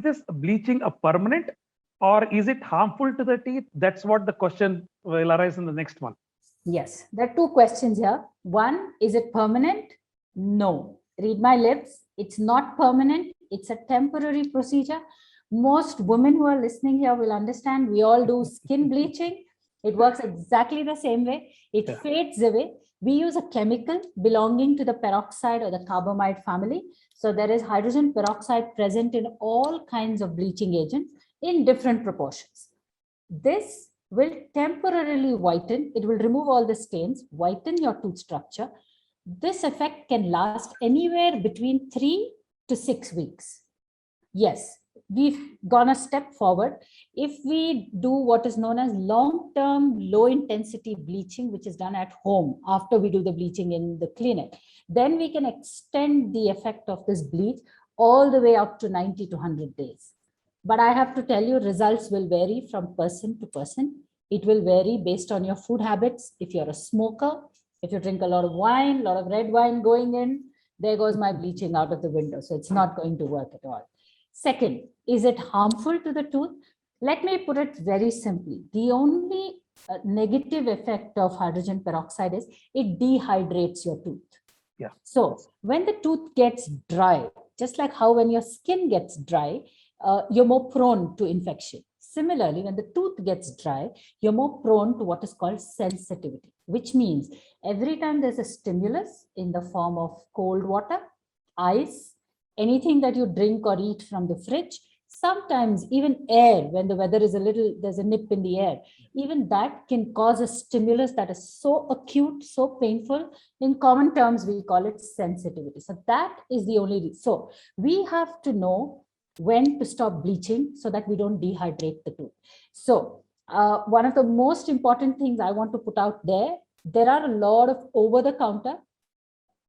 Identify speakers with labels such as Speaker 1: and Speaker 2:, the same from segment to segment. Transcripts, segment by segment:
Speaker 1: this bleaching a permanent or is it harmful to the teeth? That's what the question will arise in the next one.
Speaker 2: Yes, there are two questions here. One, is it permanent? No. Read my lips. It's not permanent. It's a temporary procedure. Most women who are listening here will understand we all do skin bleaching. It works exactly the same way. It fades away. We use a chemical belonging to the peroxide or the carbamide family. So there is hydrogen peroxide present in all kinds of bleaching agents in different proportions. This will temporarily whiten. It will remove all the stains, whiten your tooth structure. This effect can last anywhere between 3 to 6 weeks. Yes, we've gone a step forward. If we do what is known as long-term low-intensity bleaching, which is done at home after we do the bleaching in the clinic, then we can extend the effect of this bleach all the way up to 90 to 100 days. But I have to tell you, results will vary from person to person. It will vary based on your food habits. If you're a smoker, if you drink a lot of wine, a lot of red wine going in, there goes my bleaching out of the window. So it's not going to work at all. Second, is it harmful to the tooth? Let me put it very simply. The only negative effect of hydrogen peroxide is it dehydrates your tooth.
Speaker 1: Yeah.
Speaker 2: So when the tooth gets dry, just like how when your skin gets dry, you're more prone to infection. Similarly, when the tooth gets dry, you're more prone to what is called sensitivity, which means every time there's a stimulus in the form of cold water, ice, anything that you drink or eat from the fridge, sometimes even air, when the weather is there's a nip in the air, even that can cause a stimulus that is so acute, so painful. In common terms, we call it sensitivity. So that is the only reason. So we have to know when to stop bleaching so that we don't dehydrate the tooth. So one of the most important things I want to put out there are a lot of over-the-counter,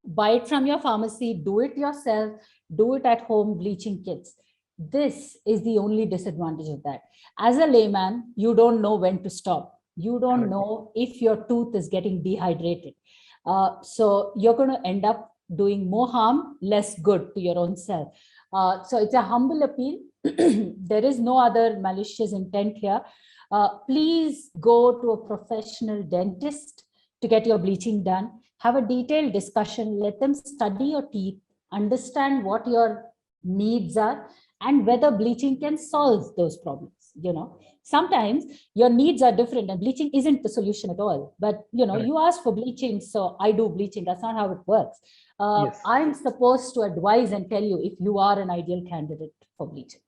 Speaker 2: buy it from your pharmacy, do it yourself, do it at home bleaching kits. This is the only disadvantage of that. As a layman, you don't know when to stop. You don't know if your tooth is getting dehydrated. So you're going to end up doing more harm, less good to your own self. So it's a humble appeal. There is no other malicious intent here. Please go to a professional dentist to get your bleaching done. Have a detailed discussion. Let them study your teeth, understand what your needs are, and whether bleaching can solve those problems. Sometimes your needs are different and bleaching isn't the solution at all. But you ask for bleaching, so I do bleaching. That's not how it works. I'm supposed to advise and tell you if you are an ideal candidate for bleaching.